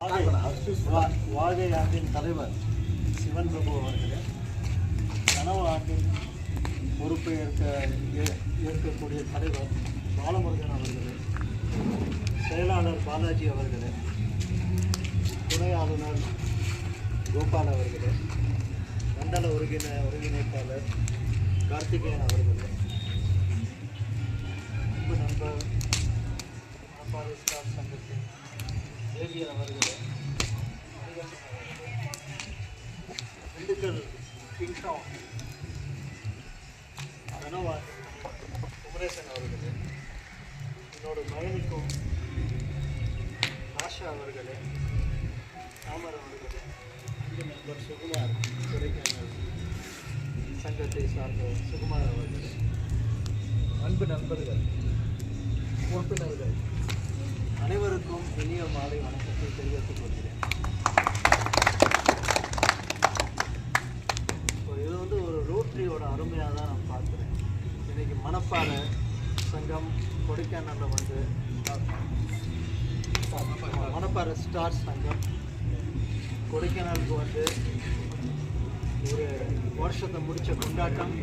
வாகை ஆண்டின் தலைவர் சிவன் பிரபு அவர்களே, கனவு ஆண்டின் பொறுப்பை ஏற்கக்கூடிய தலைவர் பாலமுருகன் அவர்களே, செயலாளர் பாலாஜி அவர்களே, துணை ஆளுநர் கோபால் அவர்களே, மண்டல ஒருங்கிணைப்பாளர் கார்த்திகேயன் அவர்களே, அன்பு நண்பர் மணப்பாறை ஸ்டார் சங்கத்தின் தேவியர் அவர்களே, திண்டுக்கல் கிங்டவுன் கனவா குமரேசன் அவர்களே, என்னோட பயணிக்கும் ஆஷா அவர்களே, தாமர் அவர்களே, அன்பு நண்பர் சுகுமார் கொடைக்கானல் சங்கத்தை சார்ந்த சுகுமார் அவர்களே, அன்பு நண்பர்கள் உறுப்பினர்கள் அனைவருக்கும் இனிய மாலை வணக்கத்தை தெரிவித்துக் கொள்கிறேன். இது ஒரு ரோட்டரியோட அருமையாக தான் நான் பார்க்குறேன். இன்றைக்கி மணப்பாறை சங்கம் கொடைக்கானலில் மணப்பாறை ஸ்டார் சங்கம் கொடைக்கானலுக்கு ஒரு வருஷத்தை முடித்த கொண்டாட்டம்